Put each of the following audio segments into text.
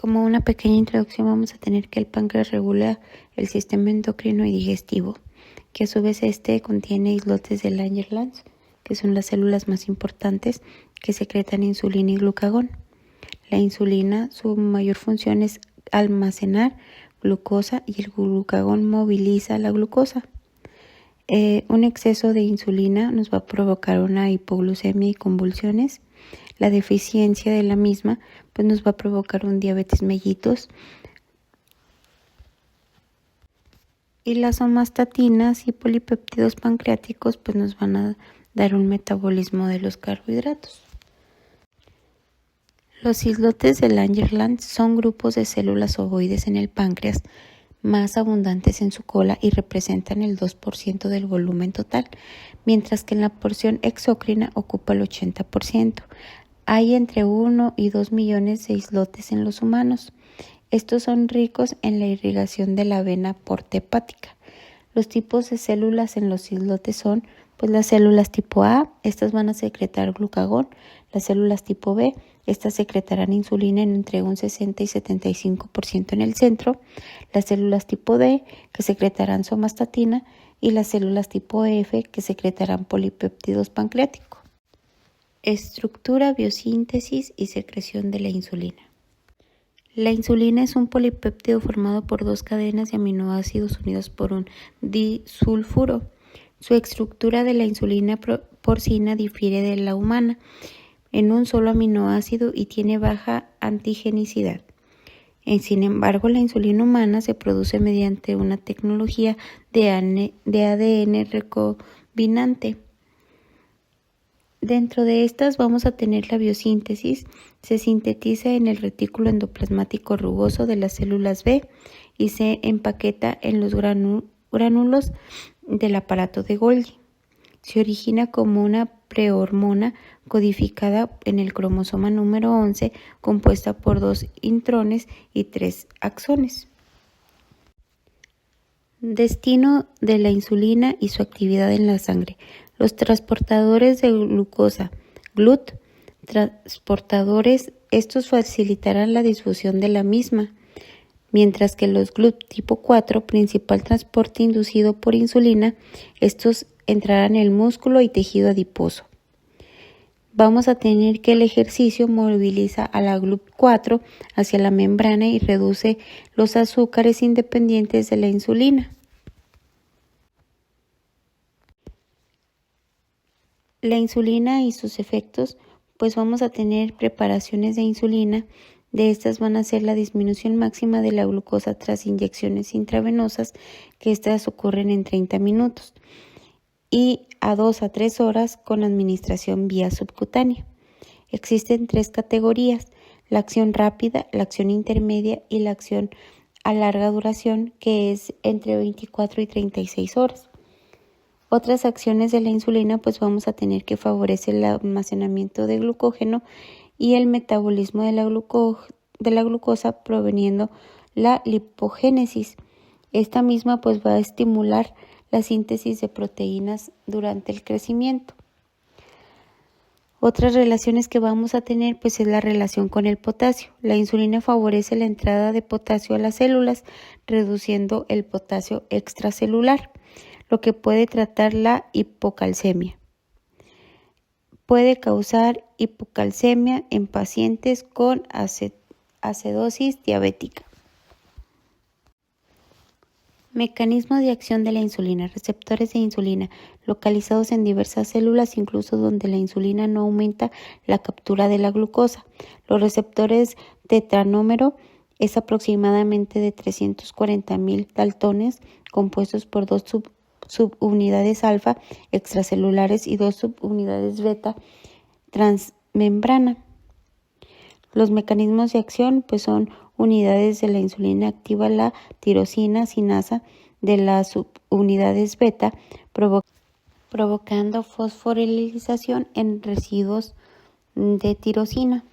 Como una pequeña introducción vamos a tener que el páncreas regula el sistema endocrino y digestivo, que a su vez contiene islotes de Langerhans, que son las células más importantes que secretan insulina y glucagón. La insulina, su mayor función es almacenar glucosa y el glucagón moviliza la glucosa. Un exceso de insulina nos va a provocar una hipoglucemia y convulsiones. La deficiencia de la misma pues nos va a provocar un diabetes mellitus. Y las somastatinas y polipéptidos pancreáticos pues nos van a dar un metabolismo de los carbohidratos. Los islotes de Langerhans son grupos de células ovoides en el páncreas más abundantes en su cola y representan el 2% del volumen total, mientras que en la porción exócrina ocupa el 80%. Hay entre 1 y 2 millones de islotes en los humanos. Estos son ricos en la irrigación de la vena porta hepática. Los tipos de células en los islotes son pues las células tipo A, estas van a secretar glucagón. Las células tipo B, estas secretarán insulina en entre un 60 y 75% en el centro. Las células tipo D, que secretarán somatostatina, y las células tipo F, que secretarán polipéptidos pancreáticos. Estructura, biosíntesis y secreción de la insulina. La insulina es un polipéptido formado por dos cadenas de aminoácidos unidos por un disulfuro. Su estructura de la insulina porcina difiere de la humana en un solo aminoácido y tiene baja antigenicidad. Sin embargo, la insulina humana se produce mediante una tecnología de ADN recombinante. Dentro de estas vamos a tener la biosíntesis. Se sintetiza en el retículo endoplasmático rugoso de las células B y se empaqueta en los gránulos del aparato de Golgi. Se origina como una prehormona codificada en el cromosoma número 11, compuesta por 2 intrones y 3 axones. Destino de la insulina y su actividad en la sangre. Los transportadores de glucosa, GLUT, transportadores, estos facilitarán la difusión de la misma, mientras que los GLUT tipo 4, principal transporte inducido por insulina, estos entrarán en el músculo y tejido adiposo. Vamos a tener que el ejercicio moviliza a la GLUT4 hacia la membrana y reduce los azúcares independientes de la insulina. La insulina y sus efectos, pues vamos a tener preparaciones de insulina. De estas van a ser la disminución máxima de la glucosa tras inyecciones intravenosas, que estas ocurren en 30 minutos, y a 2 a 3 horas con administración vía subcutánea. Existen 3 categorías: la acción rápida, la acción intermedia y la acción a larga duración, que es entre 24 y 36 horas. Otras acciones de la insulina pues vamos a tener que favorecer el almacenamiento de glucógeno y el metabolismo de la glucosa proveniendo la lipogénesis. Esta misma pues va a estimular la síntesis de proteínas durante el crecimiento. Otras relaciones que vamos a tener pues es la relación con el potasio. La insulina favorece la entrada de potasio a las células, reduciendo el potasio extracelular, lo que puede tratar la hipocalcemia. Puede causar hipocalcemia en pacientes con acidosis diabética. Mecanismo de acción de la insulina. Receptores de insulina localizados en diversas células, incluso donde la insulina no aumenta la captura de la glucosa. Los receptores tetranómero es aproximadamente de 340.000 daltones, compuestos por 2 subunidades alfa extracelulares y 2 subunidades beta transmembrana. Los mecanismos de acción pues son unidades de la insulina activa la tirosina sinasa de las subunidades beta, provocando fosforilización en residuos de tirosina.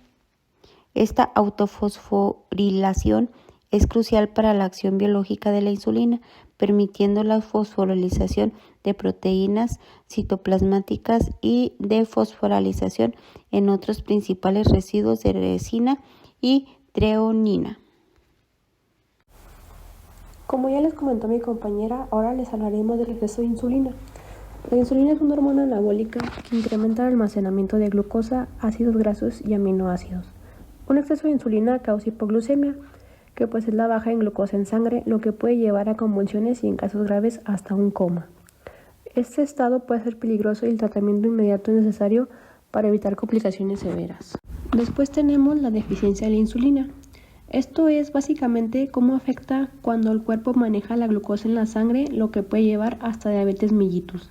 Esta autofosforilación es crucial para la acción biológica de la insulina, permitiendo la fosforilización de proteínas citoplasmáticas y de fosforilización en otros principales residuos de resina y treonina. Como ya les comentó mi compañera, ahora les hablaremos del exceso de insulina. La insulina es una hormona anabólica que incrementa el almacenamiento de glucosa, ácidos grasos y aminoácidos. Un exceso de insulina causa hipoglucemia, que pues es la baja en glucosa en sangre, lo que puede llevar a convulsiones y en casos graves hasta un coma. Este estado puede ser peligroso y el tratamiento inmediato es necesario para evitar complicaciones severas. Después tenemos la deficiencia de la insulina. Esto es básicamente cómo afecta cuando el cuerpo maneja la glucosa en la sangre, lo que puede llevar hasta diabetes mellitus.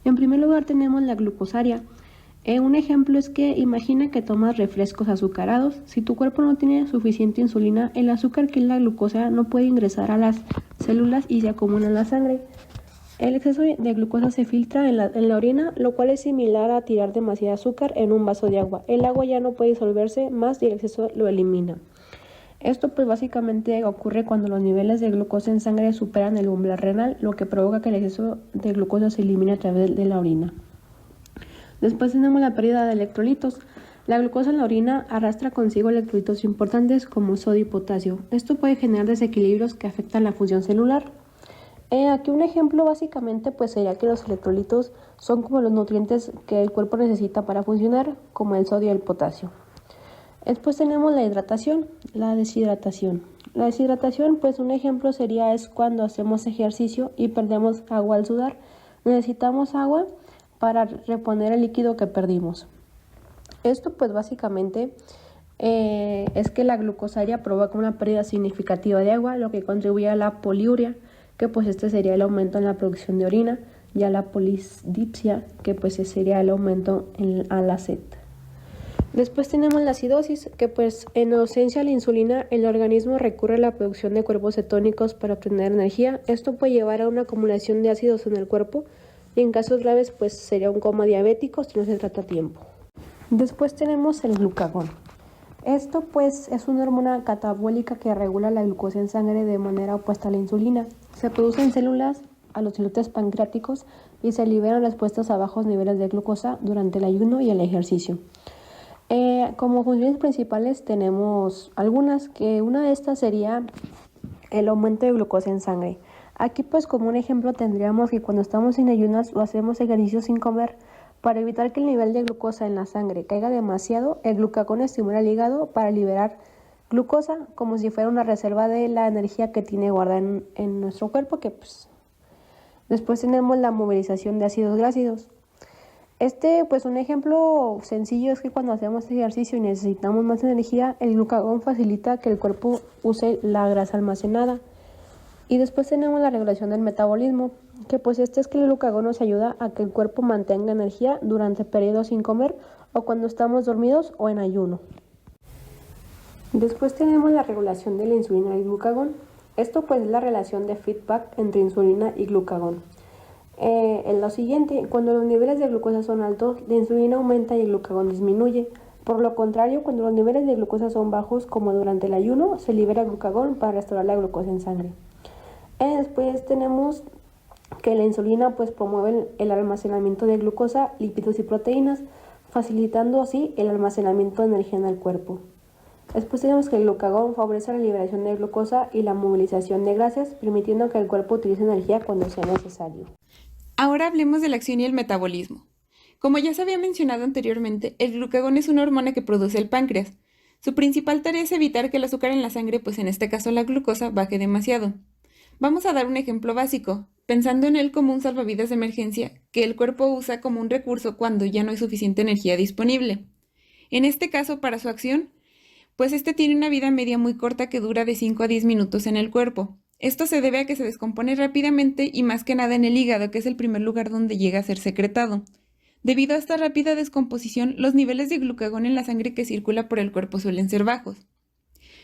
En primer lugar tenemos la glucosaria. Un ejemplo es que imagina que tomas refrescos azucarados. Si tu cuerpo no tiene suficiente insulina, el azúcar que es la glucosa no puede ingresar a las células y se acumula en la sangre. El exceso de glucosa se filtra en la orina, lo cual es similar a tirar demasiado azúcar en un vaso de agua. El agua ya no puede disolverse más y el exceso lo elimina. Esto pues básicamente ocurre cuando los niveles de glucosa en sangre superan el umbral renal, lo que provoca que el exceso de glucosa se elimine a través de la orina. Después tenemos la pérdida de electrolitos. La glucosa en la orina arrastra consigo electrolitos importantes como sodio y potasio. Esto puede generar desequilibrios que afectan la función celular. Aquí un ejemplo básicamente pues sería que los electrolitos son como los nutrientes que el cuerpo necesita para funcionar, como el sodio y el potasio. Después tenemos la hidratación, la deshidratación. La deshidratación, pues un ejemplo es cuando hacemos ejercicio y perdemos agua al sudar. Necesitamos agua para reponer el líquido que perdimos. Esto pues básicamente es que la glucosaria provoca una pérdida significativa de agua, lo que contribuye a la poliuria, que pues este sería el aumento en la producción de orina, y a la polidipsia, que pues sería el aumento a la sed. Después tenemos la acidosis, que pues en ausencia de la insulina, el organismo recurre a la producción de cuerpos cetónicos para obtener energía. Esto puede llevar a una acumulación de ácidos en el cuerpo y en casos graves pues sería un coma diabético si no se trata a tiempo. Después tenemos el glucagón. Esto pues es una hormona catabólica que regula la glucosa en sangre de manera opuesta a la insulina. Se produce en células a los islotes pancreáticos y se liberan respuestas a bajos niveles de glucosa durante el ayuno y el ejercicio. Como funciones principales tenemos algunas, que una de estas sería el aumento de glucosa en sangre. Aquí pues como un ejemplo tendríamos que cuando estamos en ayunas o hacemos ejercicio sin comer, para evitar que el nivel de glucosa en la sangre caiga demasiado, el glucagón estimula el hígado para liberar glucosa como si fuera una reserva de la energía que tiene guardada en nuestro cuerpo, que pues después tenemos la movilización de ácidos grasos. Pues un ejemplo sencillo es que cuando hacemos ejercicio y necesitamos más energía, el glucagón facilita que el cuerpo use la grasa almacenada. Y después tenemos la regulación del metabolismo, que pues es que el glucagón nos ayuda a que el cuerpo mantenga energía durante periodos sin comer o cuando estamos dormidos o en ayuno. Después tenemos la regulación de la insulina y el glucagón. Esto pues es la relación de feedback entre insulina y glucagón. En lo siguiente, cuando los niveles de glucosa son altos, la insulina aumenta y el glucagón disminuye. Por lo contrario, cuando los niveles de glucosa son bajos, como durante el ayuno, se libera glucagón para restaurar la glucosa en sangre. Después tenemos que la insulina pues promueve el almacenamiento de glucosa, lípidos y proteínas, facilitando así el almacenamiento de energía en el cuerpo. Después tenemos que el glucagón favorece la liberación de glucosa y la movilización de grasas, permitiendo que el cuerpo utilice energía cuando sea necesario. Ahora hablemos de la acción y el metabolismo. Como ya se había mencionado anteriormente, el glucagón es una hormona que produce el páncreas. Su principal tarea es evitar que el azúcar en la sangre, pues en este caso la glucosa, baje demasiado. Vamos a dar un ejemplo básico, pensando en él como un salvavidas de emergencia que el cuerpo usa como un recurso cuando ya no hay suficiente energía disponible. En este caso, para su acción, pues este tiene una vida media muy corta que dura de 5 a 10 minutos en el cuerpo. Esto se debe a que se descompone rápidamente y más que nada en el hígado, que es el primer lugar donde llega a ser secretado. Debido a esta rápida descomposición, los niveles de glucagón en la sangre que circula por el cuerpo suelen ser bajos.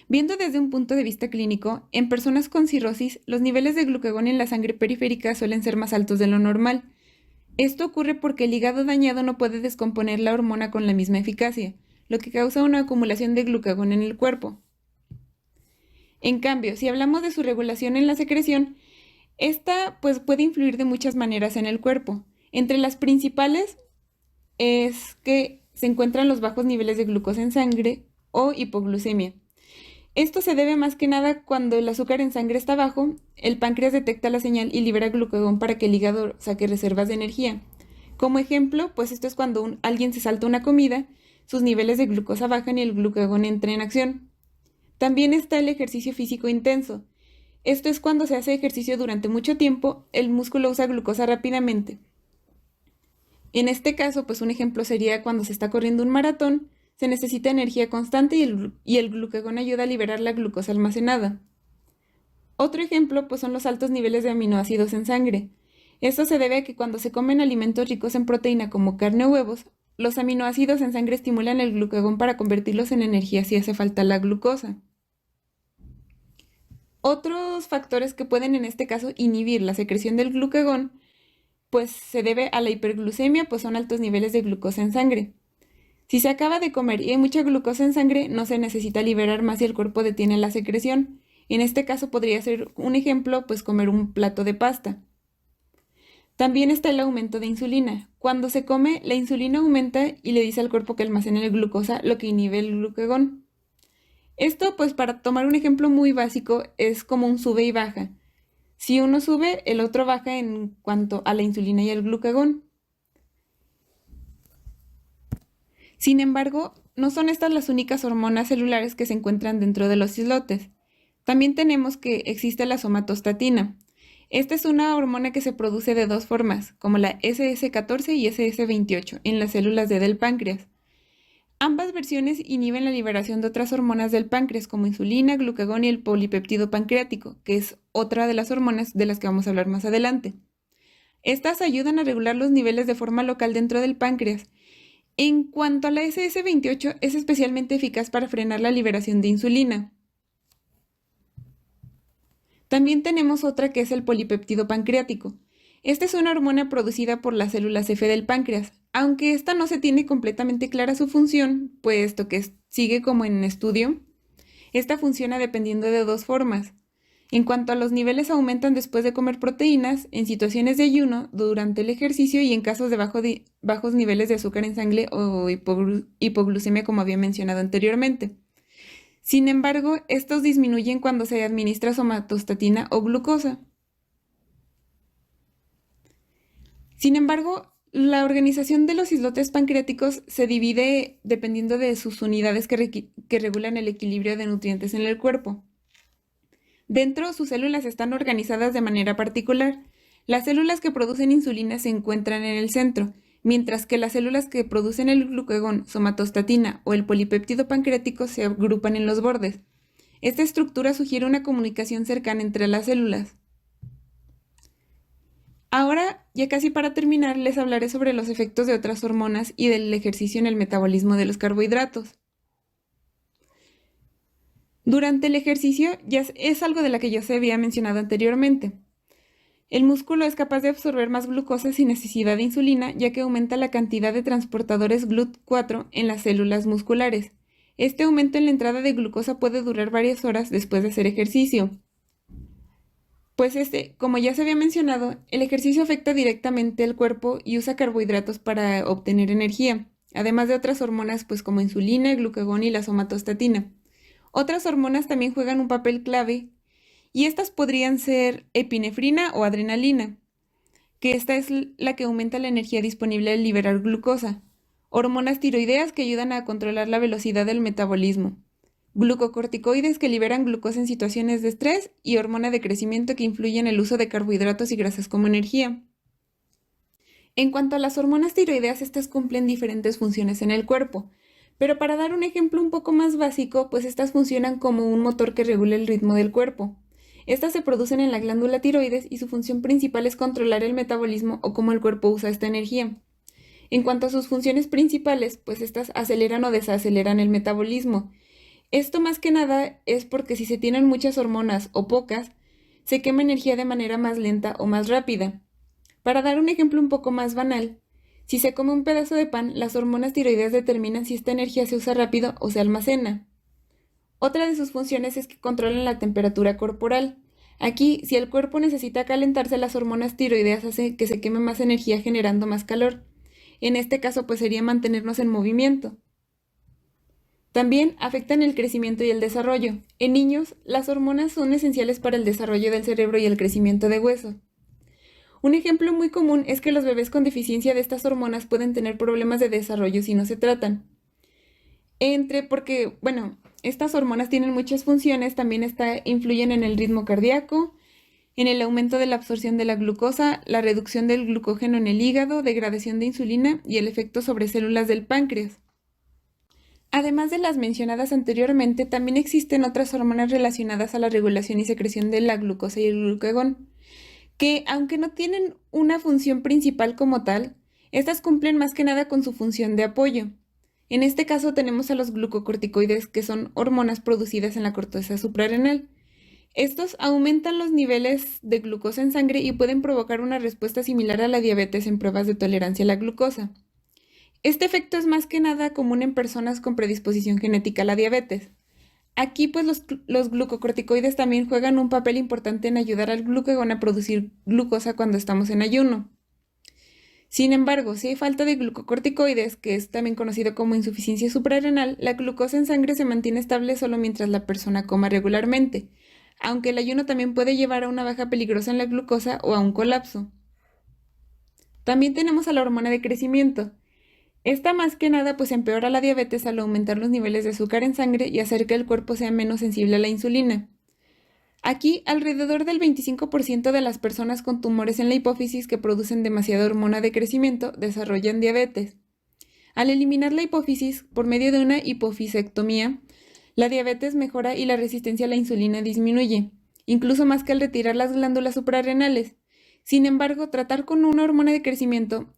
Viendo desde un punto de vista clínico, en personas con cirrosis, los niveles de glucagón en la sangre periférica suelen ser más altos de lo normal. Esto ocurre porque el hígado dañado no puede descomponer la hormona con la misma eficacia, lo que causa una acumulación de glucagón en el cuerpo. En cambio, si hablamos de su regulación en la secreción, esta pues puede influir de muchas maneras en el cuerpo. Entre las principales es que se encuentran los bajos niveles de glucosa en sangre o hipoglucemia. Esto se debe más que nada cuando el azúcar en sangre está bajo, el páncreas detecta la señal y libera glucagón para que el hígado saque reservas de energía. Como ejemplo, pues esto es cuando alguien se salta una comida, sus niveles de glucosa bajan y el glucagón entra en acción. También está el ejercicio físico intenso. Esto es cuando se hace ejercicio durante mucho tiempo, el músculo usa glucosa rápidamente. En este caso, pues un ejemplo sería cuando se está corriendo un maratón, se necesita energía constante y el glucagón ayuda a liberar la glucosa almacenada. Otro ejemplo, pues son los altos niveles de aminoácidos en sangre. Esto se debe a que cuando se comen alimentos ricos en proteína como carne o huevos, los aminoácidos en sangre estimulan el glucagón para convertirlos en energía si hace falta la glucosa. Otros factores que pueden en este caso inhibir la secreción del glucagón, pues se debe a la hiperglucemia, pues son altos niveles de glucosa en sangre. Si se acaba de comer y hay mucha glucosa en sangre, no se necesita liberar más y el cuerpo detiene la secreción. En este caso podría ser un ejemplo, pues comer un plato de pasta. También está el aumento de insulina. Cuando se come, la insulina aumenta y le dice al cuerpo que almacene la glucosa, lo que inhibe el glucagón. Esto, pues para tomar un ejemplo muy básico, es como un sube y baja. Si uno sube, el otro baja en cuanto a la insulina y el glucagón. Sin embargo, no son estas las únicas hormonas celulares que se encuentran dentro de los islotes. También tenemos que existe la somatostatina. Esta es una hormona que se produce de dos formas, como la SS14 y SS28, en las células del páncreas. Ambas versiones inhiben la liberación de otras hormonas del páncreas, como insulina, glucagón y el polipeptido pancreático, que es otra de las hormonas de las que vamos a hablar más adelante. Estas ayudan a regular los niveles de forma local dentro del páncreas. En cuanto a la SS28, es especialmente eficaz para frenar la liberación de insulina. También tenemos otra que es el polipeptido pancreático. Esta es una hormona producida por las células F del páncreas, aunque esta no se tiene completamente clara su función, puesto que sigue como en estudio. Esta funciona dependiendo de dos formas. En cuanto a los niveles aumentan después de comer proteínas, en situaciones de ayuno, durante el ejercicio y en casos de bajos niveles de azúcar en sangre o hipoglucemia como había mencionado anteriormente. Sin embargo, estos disminuyen cuando se administra somatostatina o glucosa. Sin embargo, la organización de los islotes pancreáticos se divide dependiendo de sus unidades que regulan el equilibrio de nutrientes en el cuerpo. Dentro, sus células están organizadas de manera particular. Las células que producen insulina se encuentran en el centro, mientras que las células que producen el glucagón, somatostatina o el polipéptido pancreático se agrupan en los bordes. Esta estructura sugiere una comunicación cercana entre las células. Ahora, ya casi para terminar, les hablaré sobre los efectos de otras hormonas y del ejercicio en el metabolismo de los carbohidratos. Durante el ejercicio ya es algo de la que ya se había mencionado anteriormente. El músculo es capaz de absorber más glucosa sin necesidad de insulina, ya que aumenta la cantidad de transportadores GLUT4 en las células musculares. Este aumento en la entrada de glucosa puede durar varias horas después de hacer ejercicio. Pues como ya se había mencionado, el ejercicio afecta directamente al cuerpo y usa carbohidratos para obtener energía, además de otras hormonas pues como insulina, glucagón y la somatostatina. Otras hormonas también juegan un papel clave y estas podrían ser epinefrina o adrenalina, que esta es la que aumenta la energía disponible al liberar glucosa, hormonas tiroideas que ayudan a controlar la velocidad del metabolismo, glucocorticoides que liberan glucosa en situaciones de estrés y hormona de crecimiento que influye en el uso de carbohidratos y grasas como energía. En cuanto a las hormonas tiroideas, estas cumplen diferentes funciones en el cuerpo, pero para dar un ejemplo un poco más básico, pues estas funcionan como un motor que regula el ritmo del cuerpo. Estas se producen en la glándula tiroides y su función principal es controlar el metabolismo o cómo el cuerpo usa esta energía. En cuanto a sus funciones principales, pues estas aceleran o desaceleran el metabolismo. Esto más que nada es porque si se tienen muchas hormonas o pocas, se quema energía de manera más lenta o más rápida. Para dar un ejemplo un poco más banal, si se come un pedazo de pan, las hormonas tiroideas determinan si esta energía se usa rápido o se almacena. Otra de sus funciones es que controlan la temperatura corporal. Aquí, si el cuerpo necesita calentarse, las hormonas tiroideas hacen que se queme más energía generando más calor. En este caso, pues sería mantenernos en movimiento. También afectan el crecimiento y el desarrollo. En niños, las hormonas son esenciales para el desarrollo del cerebro y el crecimiento de hueso. Un ejemplo muy común es que los bebés con deficiencia de estas hormonas pueden tener problemas de desarrollo si no se tratan. Porque, estas hormonas tienen muchas funciones, también influyen en el ritmo cardíaco, en el aumento de la absorción de la glucosa, la reducción del glucógeno en el hígado, degradación de insulina y el efecto sobre células del páncreas. Además de las mencionadas anteriormente, también existen otras hormonas relacionadas a la regulación y secreción de la glucosa y el glucagón, que aunque no tienen una función principal como tal, estas cumplen más que nada con su función de apoyo. En este caso tenemos a los glucocorticoides, que son hormonas producidas en la corteza suprarrenal. Estos aumentan los niveles de glucosa en sangre y pueden provocar una respuesta similar a la diabetes en pruebas de tolerancia a la glucosa. Este efecto es más que nada común en personas con predisposición genética a la diabetes. Aquí pues los glucocorticoides también juegan un papel importante en ayudar al glucagón a producir glucosa cuando estamos en ayuno. Sin embargo, si hay falta de glucocorticoides, que es también conocido como insuficiencia suprarrenal, la glucosa en sangre se mantiene estable solo mientras la persona coma regularmente, aunque el ayuno también puede llevar a una baja peligrosa en la glucosa o a un colapso. También tenemos a la hormona de crecimiento. Esta más que nada pues empeora la diabetes al aumentar los niveles de azúcar en sangre y hacer que el cuerpo sea menos sensible a la insulina. Aquí, alrededor del 25% de las personas con tumores en la hipófisis que producen demasiada hormona de crecimiento desarrollan diabetes. Al eliminar la hipófisis por medio de una hipofisectomía, la diabetes mejora y la resistencia a la insulina disminuye, incluso más que al retirar las glándulas suprarrenales. Sin embargo, tratar con una hormona de crecimiento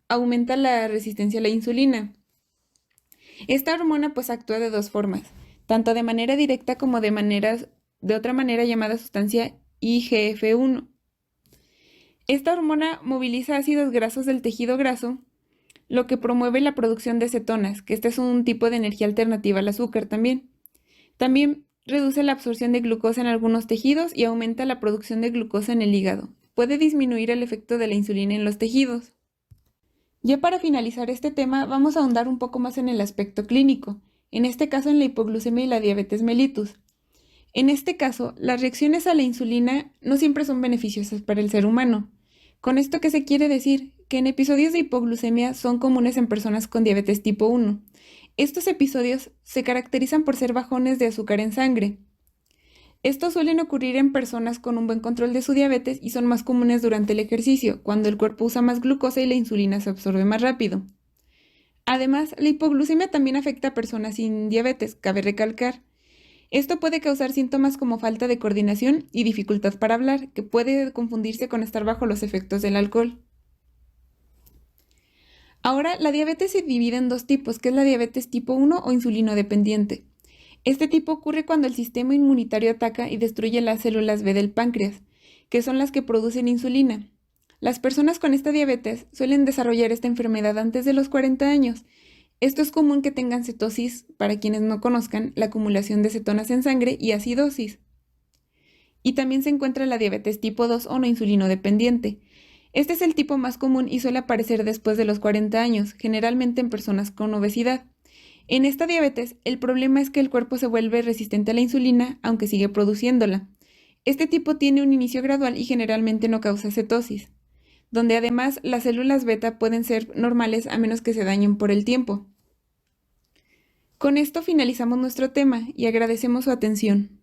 aumenta la resistencia a la insulina. Esta hormona pues actúa de dos formas, tanto de manera directa como de otra manera llamada sustancia IGF-1. Esta hormona moviliza ácidos grasos del tejido graso, lo que promueve la producción de cetonas, que este es un tipo de energía alternativa al azúcar también. También reduce la absorción de glucosa en algunos tejidos y aumenta la producción de glucosa en el hígado. Puede disminuir el efecto de la insulina en los tejidos. Ya para finalizar este tema, vamos a ahondar un poco más en el aspecto clínico, en este caso en la hipoglucemia y la diabetes mellitus. En este caso, las reacciones a la insulina no siempre son beneficiosas para el ser humano. ¿Con esto qué se quiere decir? Que en episodios de hipoglucemia son comunes en personas con diabetes tipo 1. Estos episodios se caracterizan por ser bajones de azúcar en sangre. Estos suelen ocurrir en personas con un buen control de su diabetes y son más comunes durante el ejercicio, cuando el cuerpo usa más glucosa y la insulina se absorbe más rápido. Además, la hipoglucemia también afecta a personas sin diabetes, cabe recalcar. Esto puede causar síntomas como falta de coordinación y dificultad para hablar, que puede confundirse con estar bajo los efectos del alcohol. Ahora, la diabetes se divide en dos tipos, que es la diabetes tipo 1 o insulino dependiente. Este tipo ocurre cuando el sistema inmunitario ataca y destruye las células B del páncreas, que son las que producen insulina. Las personas con esta diabetes suelen desarrollar esta enfermedad antes de los 40 años. Esto es común que tengan cetosis, para quienes no conozcan, la acumulación de cetonas en sangre y acidosis. Y también se encuentra la diabetes tipo 2 o no insulino dependiente. Este es el tipo más común y suele aparecer después de los 40 años, generalmente en personas con obesidad. En esta diabetes, el problema es que el cuerpo se vuelve resistente a la insulina, aunque sigue produciéndola. Este tipo tiene un inicio gradual y generalmente no causa cetosis, donde además las células beta pueden ser normales a menos que se dañen por el tiempo. Con esto finalizamos nuestro tema y agradecemos su atención.